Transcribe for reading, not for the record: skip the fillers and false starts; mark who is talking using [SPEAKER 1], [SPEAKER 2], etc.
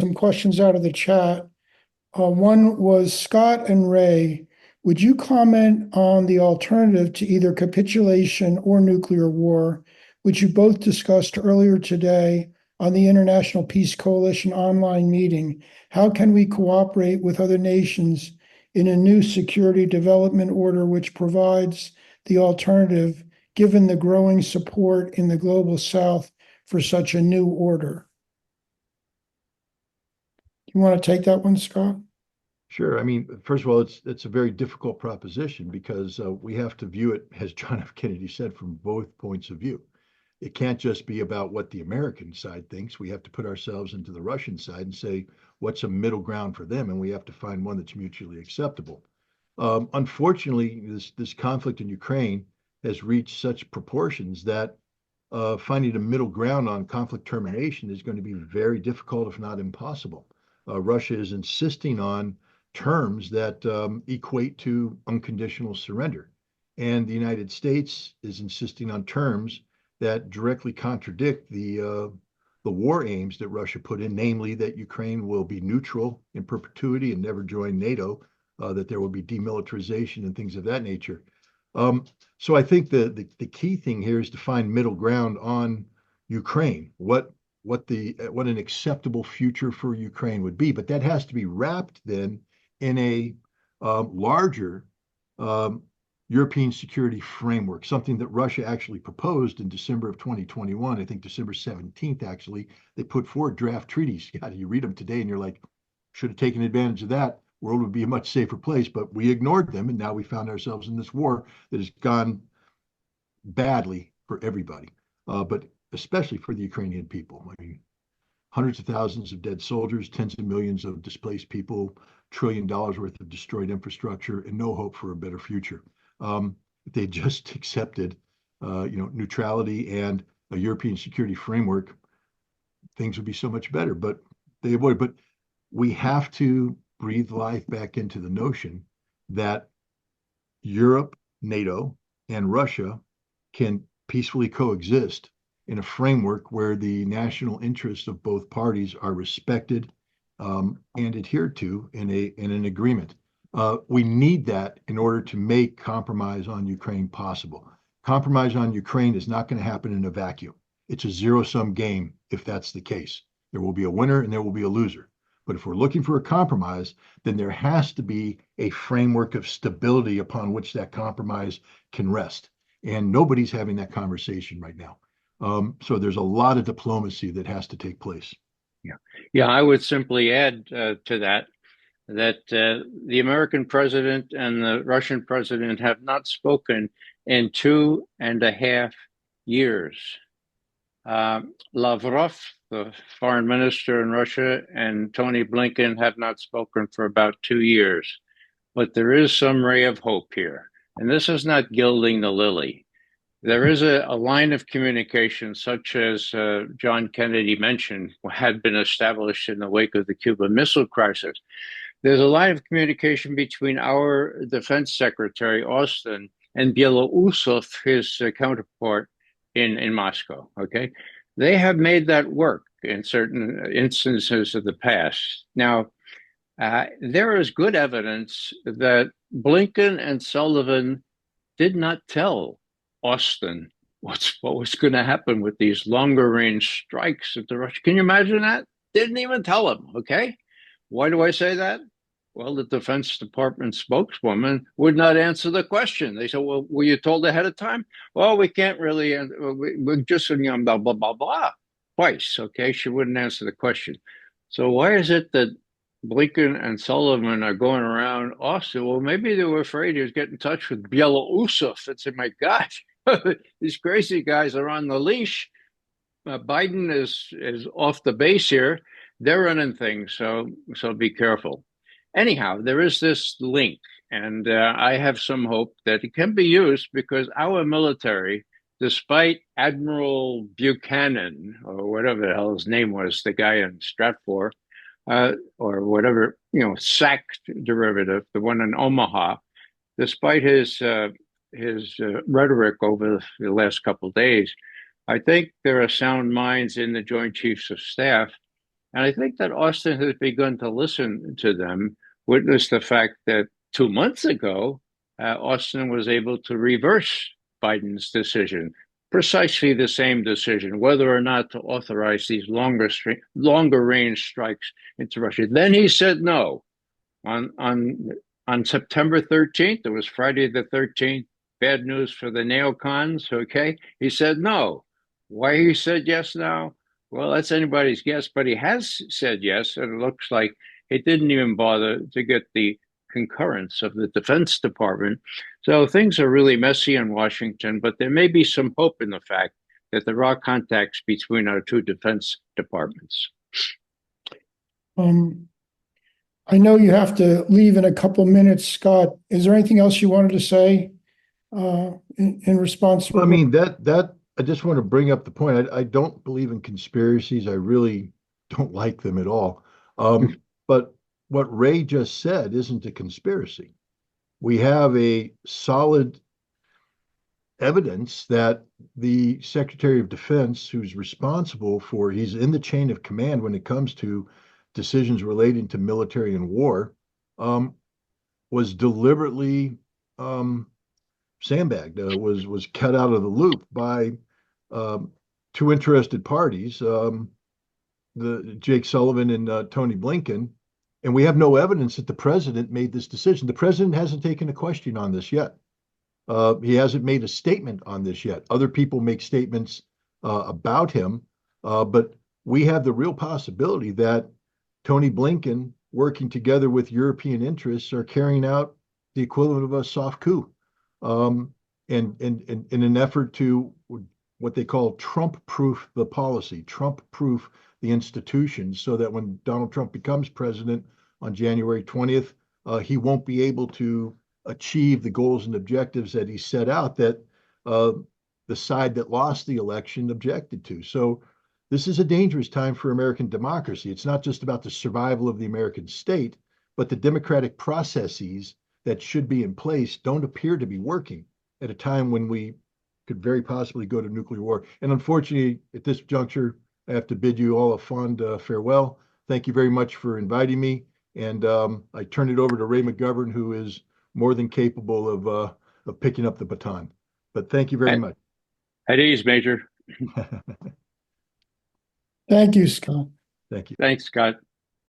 [SPEAKER 1] some questions out of the chat. One was Scott and Ray. Would you comment on the alternative to either capitulation or nuclear war, which you both discussed earlier today on the International Peace Coalition online meeting? How can we cooperate with other nations in a new security development order which provides the alternative, given the growing support in the global South for such a new order? You want to take that one, Scott?
[SPEAKER 2] Sure. I mean, first of all, it's a very difficult proposition because we have to view it, as John F. Kennedy said, from both points of view. It can't just be about what the American side thinks. We have to put ourselves into the Russian side and say what's a middle ground for them, and we have to find one that's mutually acceptable. Unfortunately, this conflict in Ukraine has reached such proportions that finding a middle ground on conflict termination is going to be very difficult, if not impossible. Russia is insisting on terms that equate to unconditional surrender. And the United States is insisting on terms that directly contradict the war aims that Russia put in, namely that Ukraine will be neutral in perpetuity and never join NATO, that there will be demilitarization and things of that nature. So I think the key thing here is to find middle ground on Ukraine. What an acceptable future for Ukraine would be, but that has to be wrapped then in a larger European security framework, something that Russia actually proposed in December of 2021. I think December 17th, actually, they put forward draft treaties. God, you read them today and you're like, should have taken advantage of that. World would be a much safer place, but we ignored them. And now we found ourselves in this war that has gone badly for everybody, but especially for the Ukrainian people. I mean, hundreds of thousands of dead soldiers, tens of millions of displaced people, $1 trillion worth of destroyed infrastructure, and no hope for a better future. If they just accepted, neutrality and a European security framework, things would be so much better. But they avoid. But we have to breathe life back into the notion that Europe, NATO, and Russia can peacefully coexist in a framework where the national interests of both parties are respected and adhered to in an agreement. We need that in order to make compromise on Ukraine possible. Compromise on Ukraine is not going to happen in a vacuum. It's a zero-sum game if that's the case. There will be a winner and there will be a loser. But if we're looking for a compromise, then there has to be a framework of stability upon which that compromise can rest. And nobody's having that conversation right now. So there's a lot of diplomacy that has to take place.
[SPEAKER 3] Yeah. I would simply add to that the American president and the Russian president have not spoken in 2.5 years. Lavrov, the foreign minister in Russia, and Tony Blinken have not spoken for about 2 years. But there is some ray of hope here. And this is not gilding the lily. There is a line of communication, such as John Kennedy mentioned, had been established in the wake of the Cuban Missile Crisis. There's a line of communication between our defense secretary, Austin, and Belousov, his counterpart in Moscow, okay? They have made that work in certain instances of the past. Now, there is good evidence that Blinken and Sullivan did not tell Austin what was going to happen with these longer range strikes at the Russia. Can you imagine that? Didn't even tell him, okay? Why do I say that? Well, the Defense Department spokeswoman would not answer the question. They said, well, were you told ahead of time? Well, we can't really, we're just, blah, blah, blah, blah, twice, okay? She wouldn't answer the question. So why is it that Blinken and Sullivan are going around Austin? Well, maybe they were afraid he was getting in touch with Belousov and said, my gosh, these crazy guys are on the leash. Biden is off the base here. They're running things, so be careful. Anyhow, there is this link, and I have some hope that it can be used because our military, despite Admiral Buchanan, or whatever the hell his name was, the guy in Stratford, or whatever, SAC derivative, the one in Omaha, despite his rhetoric over the last couple of days, I think there are sound minds in the Joint Chiefs of Staff And I think that Austin has begun to listen to them, witness the fact that 2 months ago, Austin was able to reverse Biden's decision, precisely the same decision, whether or not to authorize these longer range strikes into Russia. Then he said no. On September 13th, it was Friday the 13th, bad news for the neocons, okay? He said no. Why he said yes now? Well, that's anybody's guess, but he has said yes, and it looks like he didn't even bother to get the concurrence of the Defense Department. So things are really messy in Washington, but there may be some hope in the fact that there are contacts between our two defense departments.
[SPEAKER 1] I know you have to leave in a couple minutes, Scott. Is there anything else you wanted to say in response to?
[SPEAKER 2] Well, I mean, that I just want to bring up the point. I don't believe in conspiracies. I really don't like them at all. But what Ray just said isn't a conspiracy. We have a solid evidence that the Secretary of Defense, who's responsible for, he's in the chain of command when it comes to decisions relating to military and war, was deliberately sandbagged, was cut out of the loop by two interested parties, the Jake Sullivan and Tony Blinken, and we have no evidence that the president made this decision. The president hasn't taken a question on this yet. He hasn't made a statement on this yet. Other people make statements about him, but we have the real possibility that Tony Blinken, working together with European interests, are carrying out the equivalent of a soft coup, and in an effort to what they call Trump-proof the policy, Trump-proof the institutions, so that when Donald Trump becomes president on January 20th, he won't be able to achieve the goals and objectives that he set out that the side that lost the election objected to. So this is a dangerous time for American democracy. It's not just about the survival of the American state, but the democratic processes that should be in place don't appear to be working at a time when we could very possibly go to nuclear war. And unfortunately, at this juncture, I have to bid you all a fond farewell. Thank you very much for inviting me. And I turn it over to Ray McGovern, who is more than capable of picking up the baton. But thank you very much.
[SPEAKER 3] At ease, Major.
[SPEAKER 1] Thank you, Scott.
[SPEAKER 2] Thank you.
[SPEAKER 3] Thanks, Scott.